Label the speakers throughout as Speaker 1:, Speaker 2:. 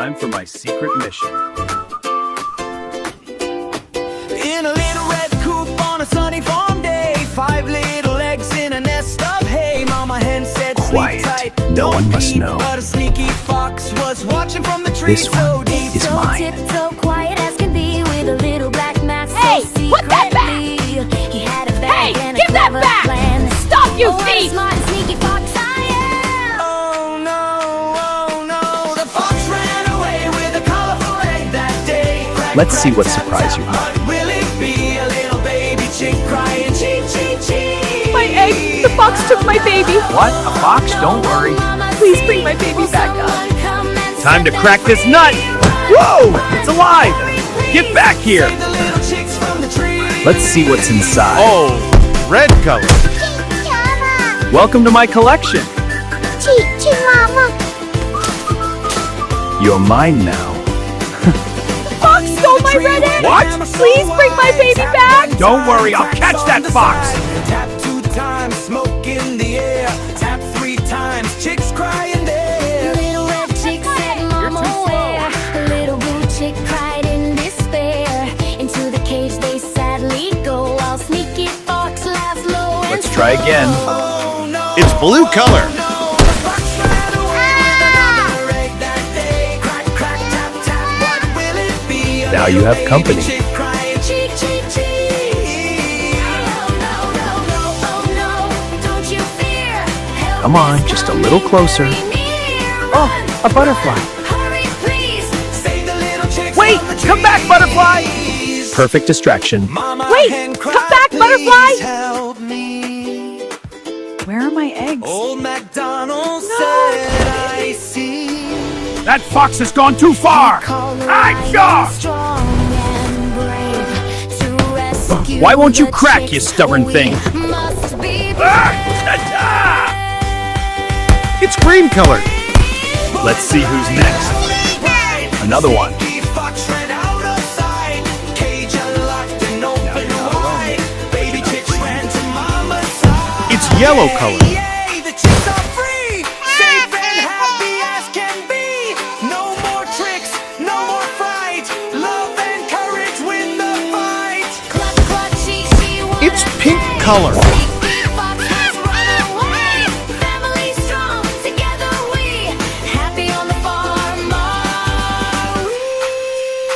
Speaker 1: time for my secret mission.
Speaker 2: In a little red coop on a sunny farm day, 5 little eggs in a nest of hay. Mama hen said,
Speaker 1: Quiet.
Speaker 2: sleep tight,
Speaker 1: No one must
Speaker 2: peep.
Speaker 1: know.
Speaker 2: But a sneaky fox was watching from the tree.
Speaker 1: This one is
Speaker 3: So
Speaker 1: mine.
Speaker 3: tiptoe, quiet as can be, with a little black mask.
Speaker 4: Hey,
Speaker 3: so
Speaker 4: put that back!
Speaker 3: secretly. He had a bag
Speaker 4: Hey,
Speaker 3: and
Speaker 4: give
Speaker 3: a
Speaker 4: that
Speaker 3: clever
Speaker 4: back!
Speaker 3: plan.
Speaker 4: Stop, you
Speaker 3: Oh, what a
Speaker 4: thief!
Speaker 3: smart and sneaky fox I am!
Speaker 2: Oh no, the fox ran away with a colorful egg that day. Crack,
Speaker 1: Let's see
Speaker 2: crack,
Speaker 1: what
Speaker 2: tap,
Speaker 1: surprise
Speaker 2: tap,
Speaker 1: you
Speaker 2: what will it be? A little baby chick crying, chee, chee, chee.
Speaker 4: My egg! The fox took my baby!
Speaker 1: What? A fox? Don't worry.
Speaker 4: Please bring my baby back up.
Speaker 1: Time to crack this nut! Whoa! It's alive! Get back here!
Speaker 2: Save the little chicks from the tree.
Speaker 1: Let's see what's inside.
Speaker 5: Oh, red color.
Speaker 1: Welcome to my collection. You're mine now.
Speaker 4: Fox stole my red egg!
Speaker 1: What?
Speaker 4: Please bring my baby back!
Speaker 1: Don't worry, I'll catch that fox!
Speaker 2: Tap 2 times, smoke in the air. Tap 3 times, chicks crying there.
Speaker 3: Little red chick said, Mama, where? A little blue chick cried in despair. Into the cage they sadly go, while sneaky fox laughs low and
Speaker 1: Let's try again.
Speaker 2: Oh no,
Speaker 5: It's blue color.
Speaker 2: no, the fox ran away with another egg that day. Crack, crack, tap, tap, what will it be? A
Speaker 1: Now you
Speaker 2: little
Speaker 1: have
Speaker 2: baby
Speaker 1: company.
Speaker 2: chick crying, chee, chee, chee.
Speaker 3: don't you fear. Help
Speaker 1: Come on,
Speaker 3: is
Speaker 1: just a little
Speaker 3: coming
Speaker 1: closer.
Speaker 3: very near.
Speaker 1: Oh, a butterfly.
Speaker 3: Hurry, please.
Speaker 2: Save the little chicks
Speaker 1: Wait,
Speaker 2: from the
Speaker 1: come back, butterfly!
Speaker 2: trees.
Speaker 1: Perfect distraction.
Speaker 2: Mama
Speaker 4: Wait,
Speaker 2: hen
Speaker 4: come
Speaker 2: cried,
Speaker 4: back, butterfly!
Speaker 2: "Please help me."
Speaker 4: Where are my eggs?
Speaker 2: Old MacDonald said, I see.
Speaker 1: That fox has gone too far!
Speaker 3: Strong and brave to rescue
Speaker 1: Why won't you
Speaker 3: the
Speaker 1: crack, you
Speaker 3: chicks
Speaker 1: stubborn
Speaker 3: we
Speaker 1: thing?
Speaker 3: Must be
Speaker 5: It's green color.
Speaker 1: Let's see who's next. Another one.
Speaker 2: The fox ran out of sight. Cage unlocked and open wide. Baby chicks ran to mama's side.
Speaker 5: It's yellow color.
Speaker 2: Yay, the chicks are free. Safe and happy as can be. No more tricks, no more fright. Love and courage win the fight.
Speaker 3: Cluck, cluck, she won
Speaker 5: It's
Speaker 3: a
Speaker 5: pink
Speaker 3: day.
Speaker 5: color.
Speaker 3: Sneaky fox has run away. Family strong, together we happy on the farm. Are we?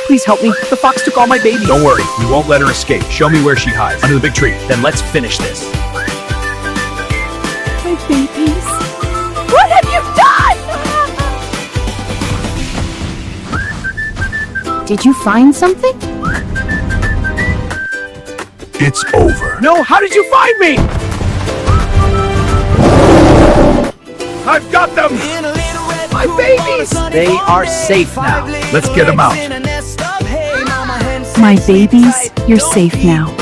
Speaker 1: Please help me. The fox took all my babies. Don't worry, we won't let her escape. Show me where she hides. Under the big tree. Then let's finish this.
Speaker 4: My babies. What have you done?
Speaker 6: Did you find something?
Speaker 1: It's over. No, how did you find me? I've got them!
Speaker 2: In a little red
Speaker 1: My
Speaker 2: coop on a
Speaker 1: babies!
Speaker 2: sunny
Speaker 1: They
Speaker 2: farm
Speaker 1: are
Speaker 2: day.
Speaker 1: safe now.
Speaker 2: 5 little
Speaker 1: Let's get 'em
Speaker 2: eggs
Speaker 1: out.
Speaker 2: in a nest of hay. Mama hen said,
Speaker 6: My
Speaker 2: "Sleep
Speaker 6: babies,
Speaker 2: tight,
Speaker 6: you're
Speaker 2: don't
Speaker 6: safe
Speaker 2: peep."
Speaker 6: now.